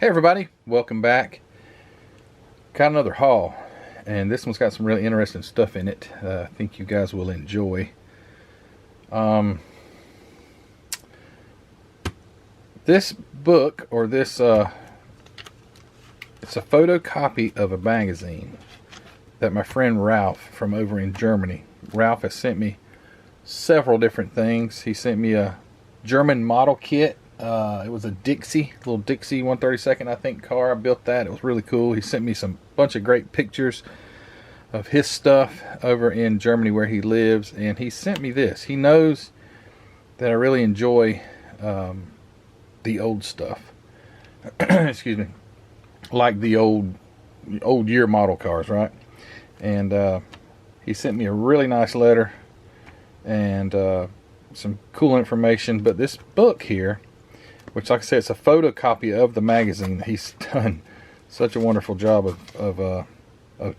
Hey everybody, welcome back. Got another haul, and this one's got some really interesting stuff in it. I think you guys will enjoy. This book, or this, it's a photocopy of a magazine that my friend Ralph from over in Germany. Ralph has sent me several different things. He sent me a German model kit. It was a little Dixie 132nd, I think, car. I built that. It was really cool. He sent me some bunch of great pictures of his stuff over in Germany where he lives, and he sent me this. He knows that I really enjoy the old stuff. Excuse me, like the old year model cars, right? And he sent me a really nice letter and some cool information. But this book here, which, like I said, it's a photocopy of the magazine. He's done such a wonderful job of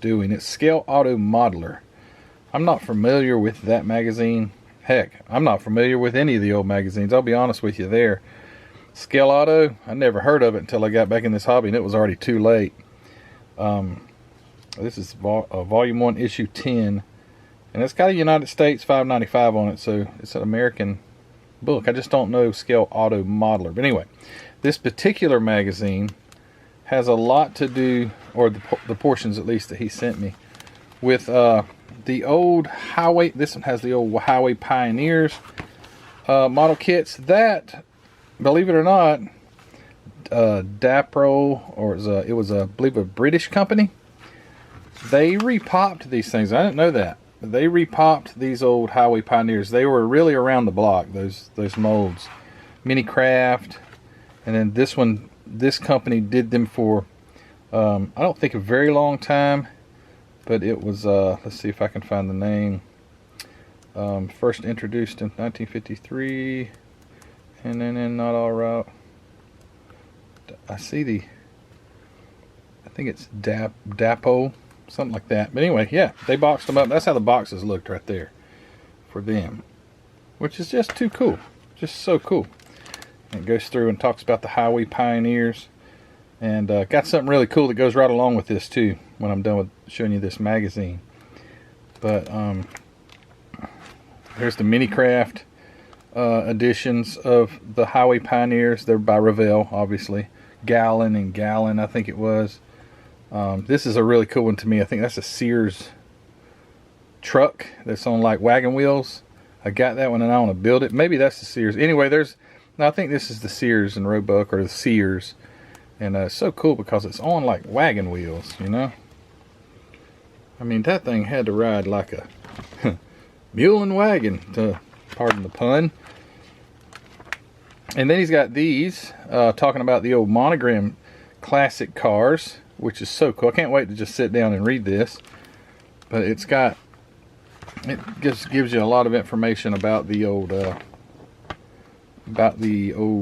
doing. It's Scale Auto Modeler. I'm not familiar with that magazine. Heck, I'm not familiar with any of the old magazines. I'll be honest with you there. Scale Auto, I never heard of it until I got back in this hobby, and it was already too late. This is Volume 1, Issue 10. And it's got a United States $5.95 on it, so it's an American book. I just don't know Scale Auto Modeler. But anyway, this particular magazine has a lot to do, or the portions at least that he sent me, with the old highway. This one has the old Highway Pioneers model kits that, believe it or not, Dapro, or it was I believe a British company. They repopped these things. I didn't know that. They repopped these old Highway Pioneers. They were really around the block, those molds. Mini Craft, and then this one, this company did them for I don't think a very long time, but it was let's see if I can find the name. First introduced in 1953, and then Not All Right. I think it's Dapo, something like that. But anyway, yeah, they boxed them up. That's how the boxes looked right there for them, which is just too cool. Just so cool. And it goes through and talks about the Highway Pioneers, and got something really cool that goes right along with this too when I'm done with showing you this magazine. But there's the Mini Craft editions of the Highway Pioneers. They're by Revell, obviously. Gallon and Gallon, I think it was. This is a really cool one to me. I think that's a Sears truck that's on like wagon wheels. I got that one and I want to build it. Maybe that's the Sears. Anyway, I think this is the Sears and Roebuck, or the Sears. And it's so cool because it's on like wagon wheels, you know. I mean, that thing had to ride like a mule and wagon, to pardon the pun. And then he's got these talking about the old Monogram classic cars, which is so cool. I can't wait to just sit down and read this. But it just gives you a lot of information about the old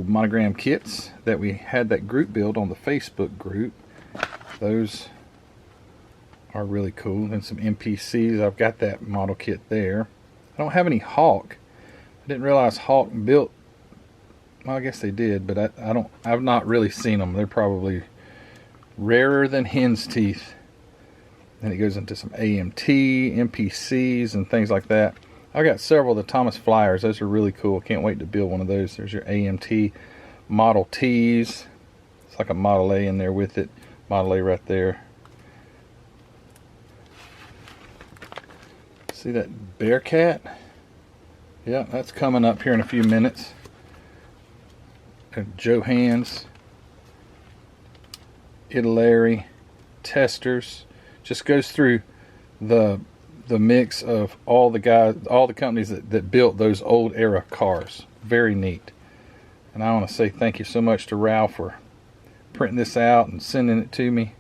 Monogram kits that we had that group build on the Facebook group. Those are really cool. And some MPCs. I've got that model kit there. I don't have any Hawk. I didn't realize Hawk built. Well, I guess they did, but I've not really seen them. They're probably rarer than hen's teeth. Then it goes into some AMT, MPCs, and things like that. I got several of the Thomas Flyers. Those are really cool. Can't wait to build one of those. There's your AMT Model Ts. It's like a Model A in there with it. Model A right there. See that Bearcat? Yeah, that's coming up here in a few minutes. Joe Hands, Italeri, Testers. Just goes through the mix of all the guys, all the companies that built those old era cars. Very neat. And I want to say thank you so much to Ralph for printing this out and sending it to me,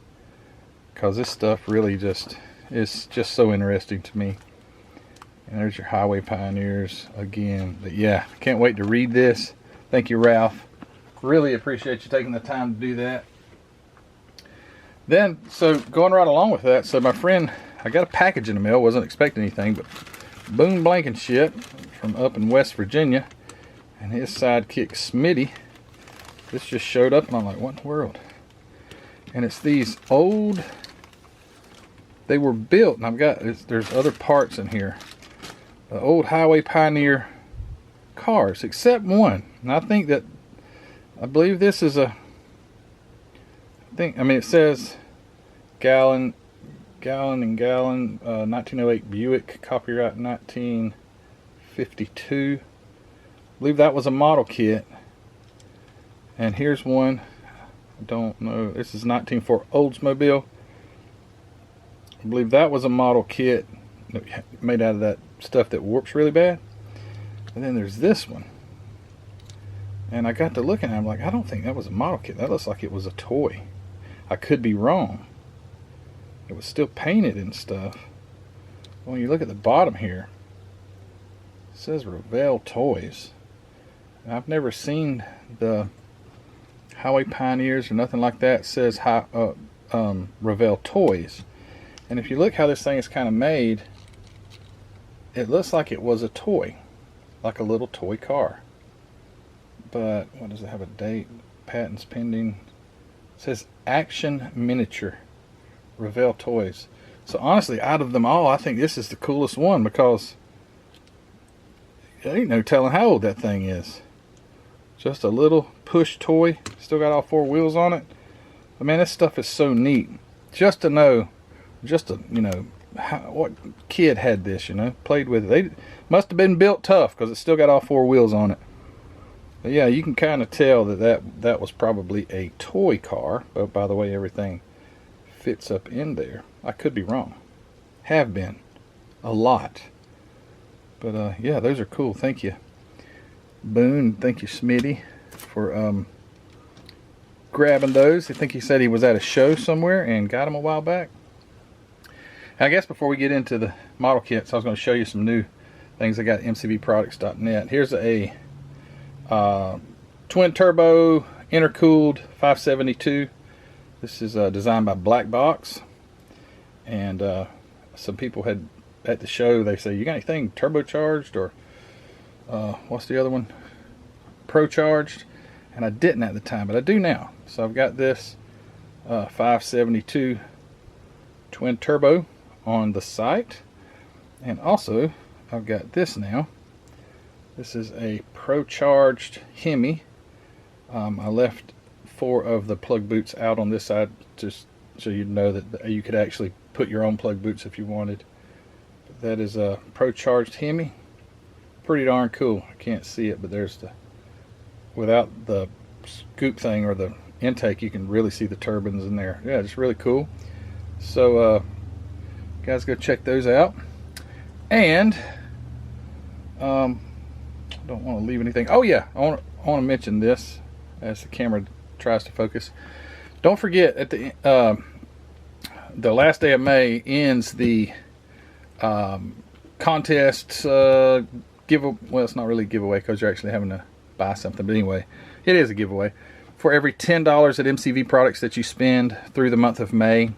because this stuff really is just so interesting to me. And there's your Highway Pioneers again. But yeah, can't wait to read this. Thank you, Ralph. Really appreciate you taking the time to do that. Then, so going right along with that, so my friend, I got a package in the mail. Wasn't expecting anything, but Boone Blankenship from up in West Virginia, and his sidekick Smitty. This just showed up, and I'm like, what in the world? And it's these old, they were built, and there's other parts in here. The old Highway Pioneer cars, except one. And I believe this is it says gallon, 1908 Buick, copyright 1952. I believe that was a model kit. And here's one, I don't know, this is 1904 Oldsmobile. I believe that was a model kit made out of that stuff that warps really bad. And then there's this one. And I got to looking at it, I'm like, I don't think that was a model kit. That looks like it was a toy. I could be wrong. It was still painted and stuff. When you look at the bottom here, it says Revell Toys. And I've never seen the Highway Pioneers or nothing like that. It says Revell Toys. And if you look how this thing is kind of made, it looks like it was a toy, like a little toy car. But what does it have, a date? Patents pending. It says Action Miniature Revell Toys. So honestly, out of them all, I think this is the coolest one, because there ain't no telling how old that thing is. Just a little push toy. Still got all 4 wheels on it. But man, this stuff is so neat. Just to know, what kid had this, played with it. They must have been built tough, because it's still got all 4 wheels on it. But yeah, you can kind of tell that was probably a toy car, but by the way everything fits up in there. I could be wrong. Have been a lot. But yeah, those are cool. Thank you, Boone. Thank you, Smitty, for grabbing those. I think he said he was at a show somewhere and got them a while back. I guess before we get into the model kits, I was going to show you some new things I got at mcvproducts.net. Here's a twin turbo intercooled 572. This is designed by Black Box, and some people had at the show, they say, you got anything turbocharged or what's the other one, pro-charged? And I didn't at the time, but I do now. So I've got this 572 twin turbo on the site, and also I've got this now. This is a pro-charged Hemi. I left 4 of the plug boots out on this side just so you'd know that you could actually put your own plug boots if you wanted. But that is a pro-charged Hemi. Pretty darn cool. I can't see it, but there's without the scoop thing or the intake, you can really see the turbines in there. Yeah, it's really cool. So guys, go check those out. And don't want to leave anything. Oh yeah, I want to mention this as the camera tries to focus. Don't forget, at the last day of May ends the contest well, it's not really a giveaway because you're actually having to buy something, but anyway, it is a giveaway. For every $10 at MCV Products that you spend through the month of May,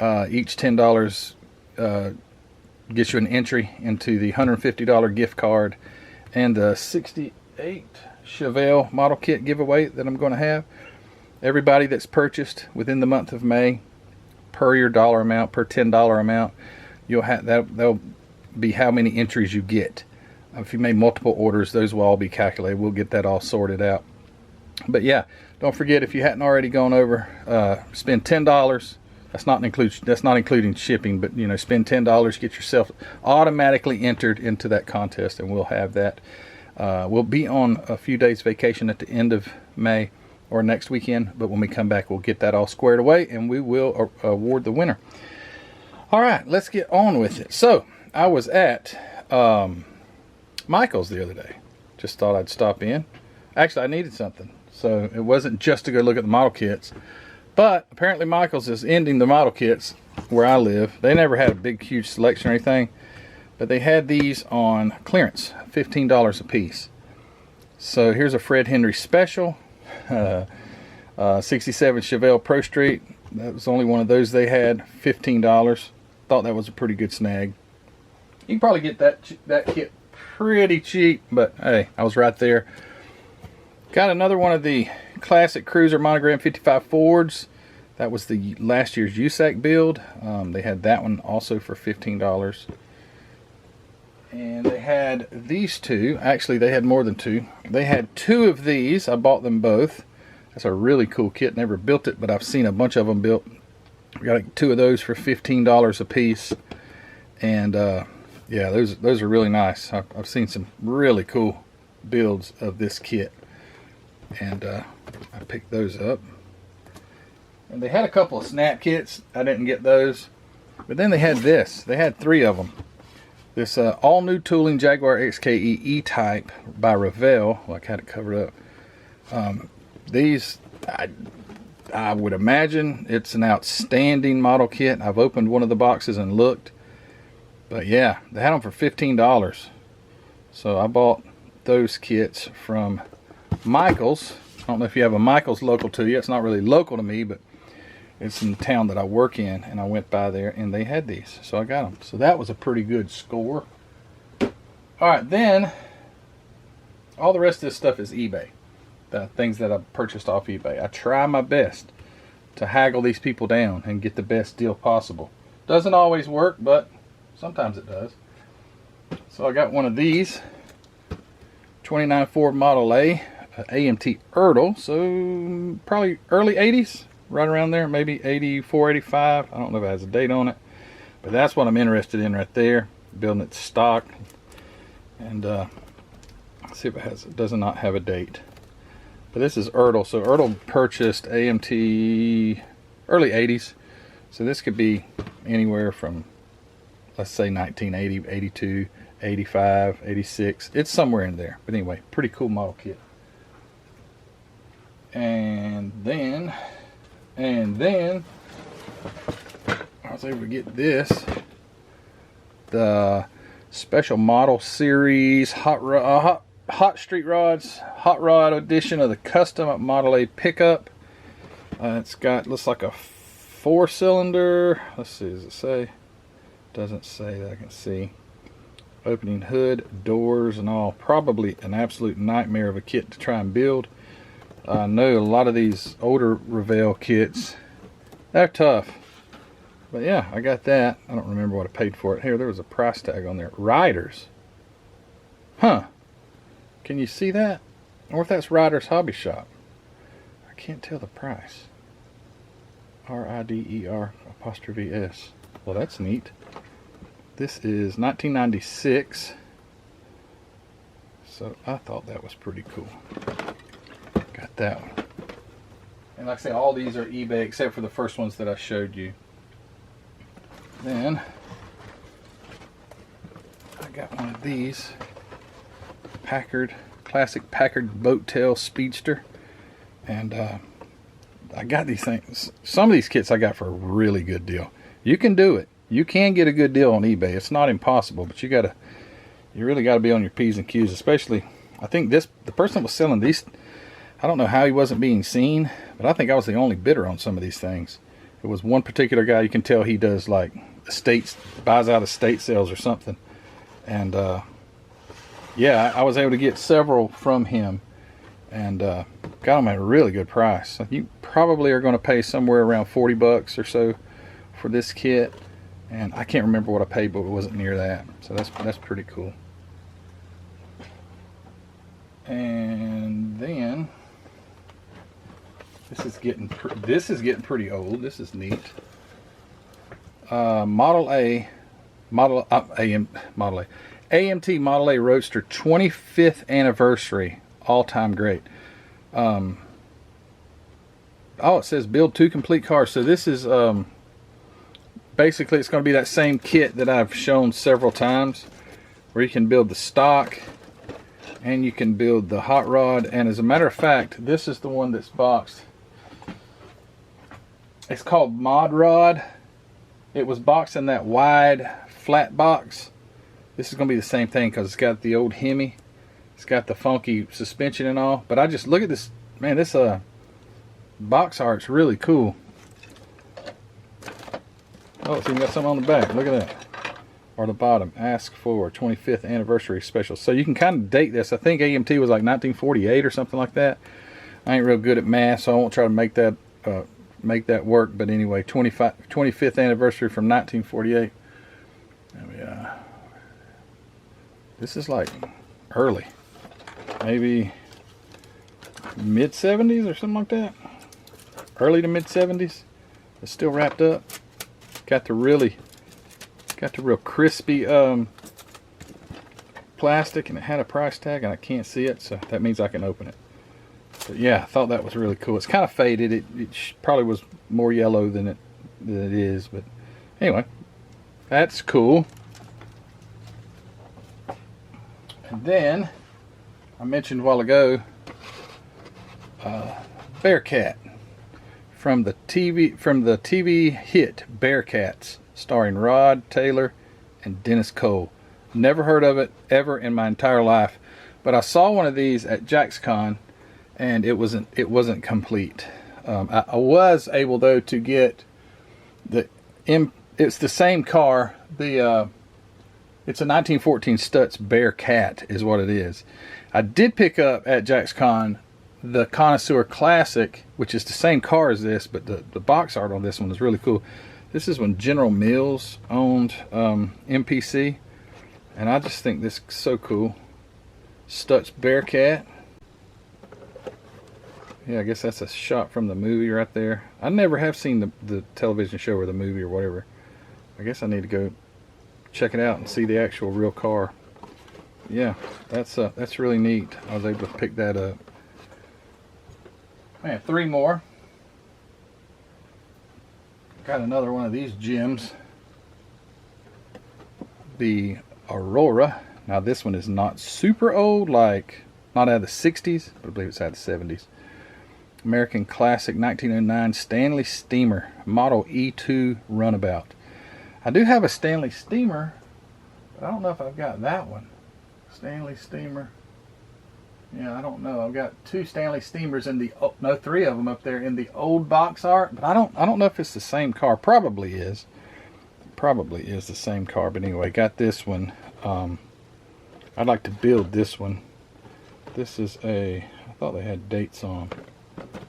each $10 gets you an entry into the $150 gift card and the 68 Chevelle model kit giveaway that I'm going to have. Everybody that's purchased within the month of May, per your dollar amount, per $10 amount, you'll have that'll be how many entries you get. If you made multiple orders, those will all be calculated. We'll get that all sorted out. But yeah, don't forget, if you hadn't already gone over, spend $10. That's not including shipping, but spend $10, get yourself automatically entered into that contest, and we'll have that. We'll be on a few days vacation at the end of May or next weekend, but when we come back, we'll get that all squared away, and we will award the winner. All right, let's get on with it. So I was at Michael's the other day. Just thought I'd stop in. Actually, I needed something, so it wasn't just to go look at the model kits. But apparently Michael's is ending the model kits where I live. They never had a big, huge selection or anything, but they had these on clearance, $15 a piece. So here's a Fred Henry special, 67 Chevelle Pro Street. That was the only one of those they had, $15. Thought that was a pretty good snag. You can probably get that kit pretty cheap, but hey, I was right there. Got another one of the classic Cruiser Monogram 55 Fords. That was the last year's USAC build. They had that one also for $15. And they had these two. Actually, they had more than two. They had two of these. I bought them both. That's a really cool kit. Never built it, but I've seen a bunch of them built. We got like two of those for $15 a piece. And yeah, those are really nice. I've seen some really cool builds of this kit. And I picked those up. And they had a couple of snap kits. I didn't get those. But then they had this. They had three of them. This all-new tooling Jaguar XKE E-Type by Revell. Well, I had it covered up. These, I would imagine it's an outstanding model kit. I've opened one of the boxes and looked. But yeah, they had them for $15. So I bought those kits from Michael's. I don't know if you have a Michael's local to you. It's not really local to me, but it's in the town that I work in, and I went by there and they had these, so I got them. So that was a pretty good score. Alright, then all the rest of this stuff is eBay. The things that I purchased off eBay. I try my best to haggle these people down and get the best deal possible. Doesn't always work, but sometimes it does. So I got one of these 29 Ford Model A, AMT Ertl, so probably early 80s. Right around there, maybe 84, 85. I don't know if it has a date on it, but that's what I'm interested in right there. Building it stock, and let's see if it does not have a date. But this is Ertl. So Ertl purchased AMT early 80s. So this could be anywhere from, let's say 1980, 82, 85, 86. It's somewhere in there. But anyway, pretty cool model kit. And then I was able to get this, the special model series hot street rods, hot rod edition of the custom Model A pickup. It's got, looks like a 4-cylinder. Let's see, does it say? Doesn't say that I can see. Opening hood, doors, and all. Probably an absolute nightmare of a kit to try and build. I know a lot of these older Revell kits, they're tough. But yeah, I got that. I don't remember what I paid for it. Here, there was a price tag on there. Riders. Huh. Can you see that? Or if that's Riders Hobby Shop. I can't tell the price. RIDER''S. Well, that's neat. This is 1996. So I thought that was pretty cool. Got that one. And like I say, all these are eBay except for the first ones that I showed you. Then I got one of these classic Packard boat tail speedster, and I got these things. Some of these kits I got for a really good deal. You can do it. You can get a good deal on eBay. It's not impossible, but you really gotta be on your P's and Q's. Especially, I think the person that was selling these, I don't know how he wasn't being seen, but I think I was the only bidder on some of these things. It was one particular guy, you can tell he does like estates, buys out estate sales or something. And yeah, I was able to get several from him, and got them at a really good price. You probably are going to pay somewhere around 40 bucks or so for this kit. And I can't remember what I paid, but it wasn't near that. So that's pretty cool. And then this is getting pretty old. This is neat. AMT Model A Roadster 25th anniversary, all-time great. Oh, it says build 2 complete cars. So this is basically, it's going to be that same kit that I've shown several times, where you can build the stock and you can build the hot rod. And as a matter of fact, this is the one that's boxed. It's called Mod Rod. It was boxed in that wide flat box. This is going to be the same thing because it's got the old Hemi. It's got the funky suspension and all. But I just look at this, man, this box art's really cool. Oh, it's even got something on the back. Look at that. Or the bottom. Ask for 25th anniversary special. So you can kind of date this. I think AMT was like 1948 or something like that. I ain't real good at math, so I won't try to make that make that work. But anyway, 25th anniversary from 1948. This is like early, maybe mid 70s or something like that. Early to mid 70s. It's still wrapped up. Got the real crispy plastic, and it had a price tag, and I can't see it, so that means I can open it. But yeah, I thought that was really cool. It's kind of faded. It probably was more yellow than it is, but anyway, that's cool. And then I mentioned a while ago Bearcat from the TV hit Bearcats, starring Rod Taylor and Dennis Cole. Never heard of it ever in my entire life, but I saw one of these at JacksCon, and it wasn't complete. I was able though to get it's the same car. It's a 1914 Stutz Bearcat is what it is. I did pick up at JacksCon the Connoisseur Classic, which is the same car as this, but the box art on this one is really cool. This is when General Mills owned MPC, and I just think this is so cool. Stutz Bearcat. Yeah, I guess that's a shot from the movie right there. I never have seen the television show or the movie or whatever. I guess I need to go check it out and see the actual real car. Yeah, that's really neat. I was able to pick that up. Man, 3 more. Got another one of these gems. The Aurora. Now this one is not super old, like not out of the 60s, but I believe it's out of the 70s. American Classic 1909 Stanley Steamer, model E2 runabout. I do have a Stanley Steamer, but I don't know if I've got that one. Stanley Steamer. Yeah, I don't know. I've got 2 Stanley Steamers in the 3 of them up there in the old box art, but I don't know if it's the same car. Probably is. Probably is the same car. But anyway, got this one. I'd like to build this one. This is I thought they had dates on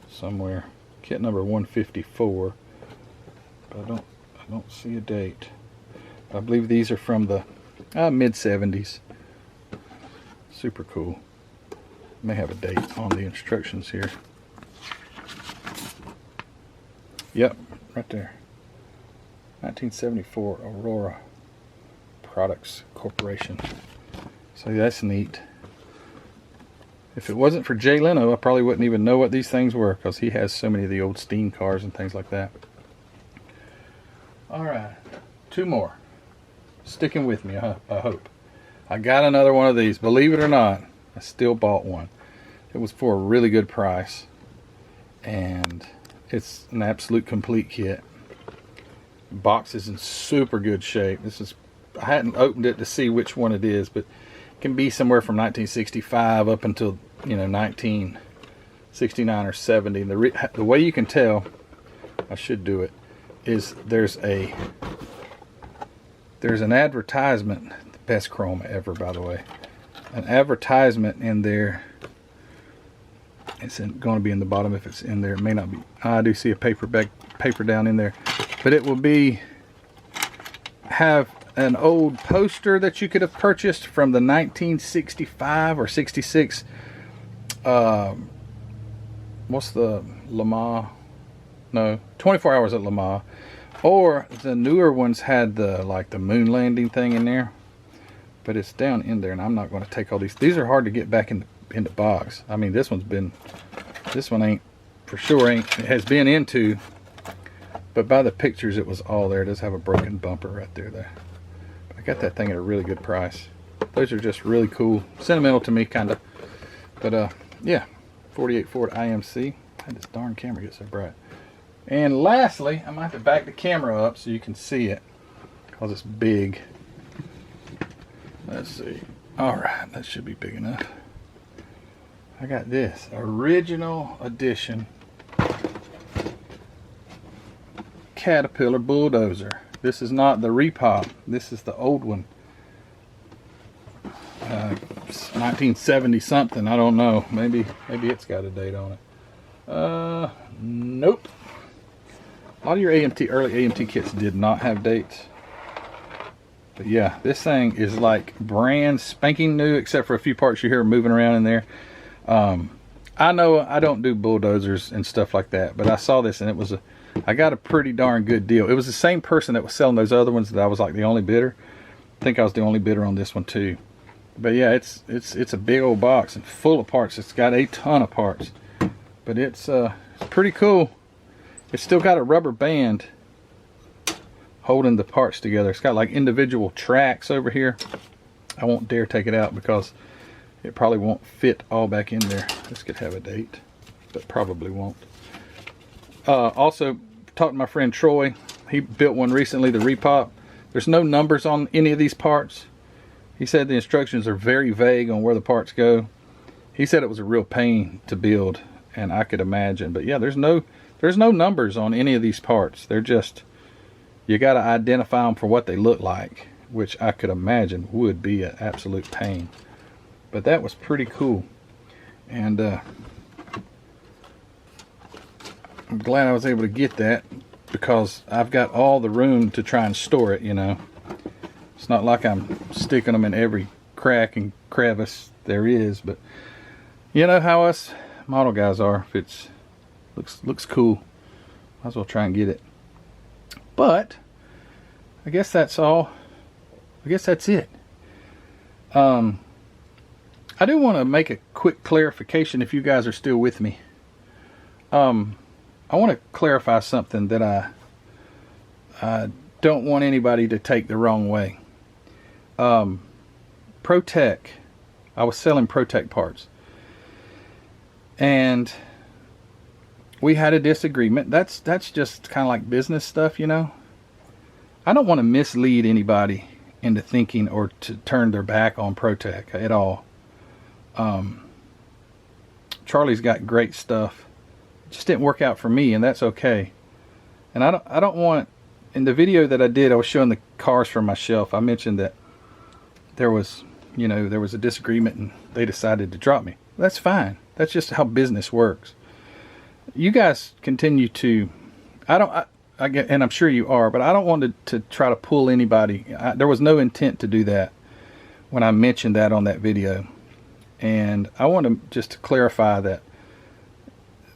somewhere. Kit number 154. But I don't see a date. I believe these are from the mid 70s. Super cool. May have a date on the instructions here. Yep, right there. 1974 Aurora Products Corporation. So that's neat. If it wasn't for Jay Leno, I probably wouldn't even know what these things were, because he has so many of the old steam cars and things like that. Alright, 2 more. Sticking with me, I hope. I got another one of these. Believe it or not, I still bought one. It was for a really good price, and it's an absolute complete kit. The box is in super good shape. I hadn't opened it to see which one it is, but it can be somewhere from 1965 up until 1969 or 70. The way you can tell, I should do it, is there's an advertisement. The best chrome ever, by the way. An advertisement in there. It's going to be in the bottom if it's in there. It may not be. I do see a paper down in there, but it will have an old poster that you could have purchased from the 1965 or 66. What's the Le Mans? No, 24 Hours at Le Mans. Or the newer ones had the moon landing thing in there, but it's down in there, and I'm not going to take all these. These are hard to get back in the box. I mean, this one ain't for sure it has been into, but by the pictures it was all there. It does have a broken bumper right there though. But I got that thing at a really good price. Those are just really cool, sentimental to me kind of. But yeah, 48 Ford IMC. How did this darn camera get so bright? And lastly, I might have to back the camera up so you can see it, because it's big. Let's see. Alright, that should be big enough. I got this original edition Caterpillar bulldozer. This is not the repop. This is the old one. 1970 something. I don't know. Maybe it's got a date on it. Nope. A lot of your early AMT kits did not have dates. But yeah, this thing is like brand spanking new, except for a few parts you hear moving around in there. I know I don't do bulldozers and stuff like that, but I saw this and I got a pretty darn good deal. It was the same person that was selling those other ones that I was like the only bidder. I think I was the only bidder on this one too. But yeah, it's a big old box and full of parts. It's got a ton of parts, but it's pretty cool. It's still got a rubber band holding the parts together. It's got like individual tracks over here. I won't dare take it out because it probably won't fit all back in there. This could have a date, but probably won't. Also, talked to my friend Troy. He built one recently, the Repop. There's no numbers on any of these parts. He said the instructions are very vague on where the parts go. He said it was a real pain to build, and I could imagine. But yeah, there's no numbers on any of these parts. They're just, you got to identify them for what they look like, which I could imagine would be an absolute pain. But that was pretty cool, and I'm glad I was able to get that because I've got all the room to try and store it, you know. It's not like I'm sticking them in every crack and crevice there is, but you know how us model guys are. If it looks cool, might as well try and get it. But I guess that's all. I guess that's it. I do want to make a quick clarification if you guys are still with me. I want to clarify something that I don't want anybody to take the wrong way. ProTech, I was selling ProTech parts, and we had a disagreement. That's just kind of like business stuff, you know. I don't want to mislead anybody into thinking or to turn their back on ProTech at all. Charlie's got great stuff. It just didn't work out for me, and that's okay. And I don't want, in the video that I did, I was showing the cars from my shelf. I mentioned that there was a disagreement and they decided to drop me. That's fine. That's just how business works. You guys continue to, I get, and I'm sure you are, but I don't want to try to pull anybody. There was no intent to do that when I mentioned that on that video. And I want to just clarify that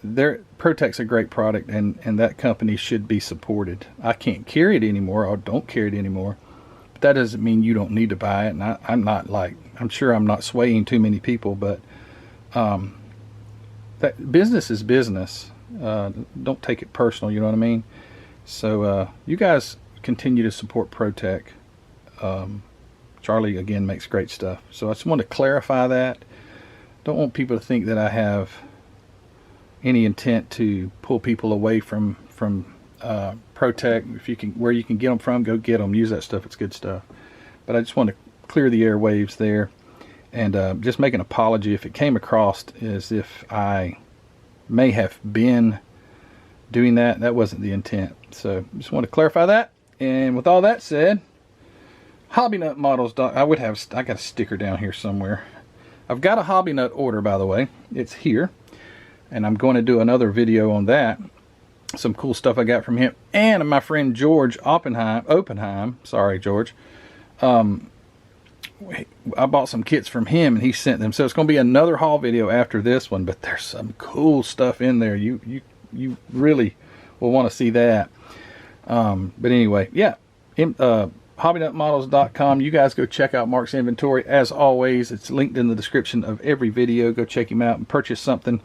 ProTech's a great product, and that company should be supported. I can't carry it anymore, or don't carry it anymore, but that doesn't mean you don't need to buy it. And I'm sure I'm not swaying too many people, but that business is business. Don't take it personal, you know what I mean? So you guys continue to support ProTech. Charlie again makes great stuff, so I just want to clarify that. Don't want people to think that I have any intent to pull people away from ProTech. If you can, where you can get them from, go get them. Use that stuff. It's good stuff. But I just want to clear the airwaves there, and just make an apology if it came across as if I may have been doing that. That wasn't the intent. So just want to clarify that. And with all that said, Hobby Nut Models. I got a sticker down here somewhere. I've got a Hobby Nut order, by the way. It's here, and I'm going to do another video on that. Some cool stuff I got from him and my friend George Oppenheim. Sorry, George. I bought some kits from him, and he sent them. So it's going to be another haul video after this one. But there's some cool stuff in there. You really will want to see that. But anyway, yeah. HobbyNutModels.com. You guys go check out Mark's inventory. As always, it's linked in the description of every video. Go check him out and purchase something,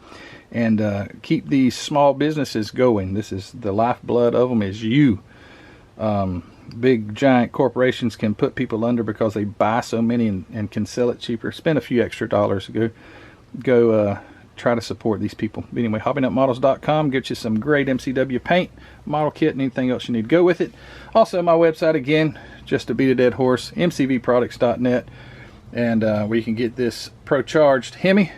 and keep these small businesses going. This is the lifeblood of them, is you. Big giant corporations can put people under because they buy so many and can sell it cheaper. Spend a few extra dollars. Go try to support these people. But anyway, HobbyNutModels.com. Get you some great MCW paint, model kit, and anything else you need to go with it. Also, my website again, just to beat a dead horse, mcvproducts.net, and where you can get this Pro-Charged Hemi,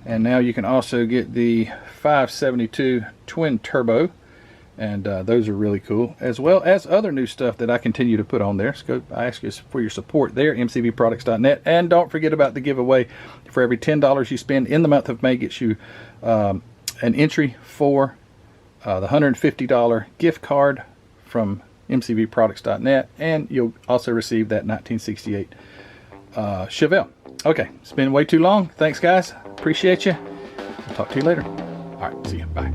and now you can also get the 572 twin turbo, and those are really cool, as well as other new stuff that I continue to put on there. So I ask you for your support there, mcvproducts.net, and don't forget about the giveaway. For every $10 you spend in the month of May, gets you an entry for the $150 gift card from mcvproducts.net, and you'll also receive that 1968 Chevelle. Okay, it's been way too long. Thanks, guys. Appreciate you. I'll talk to you later. All right, see you. Bye.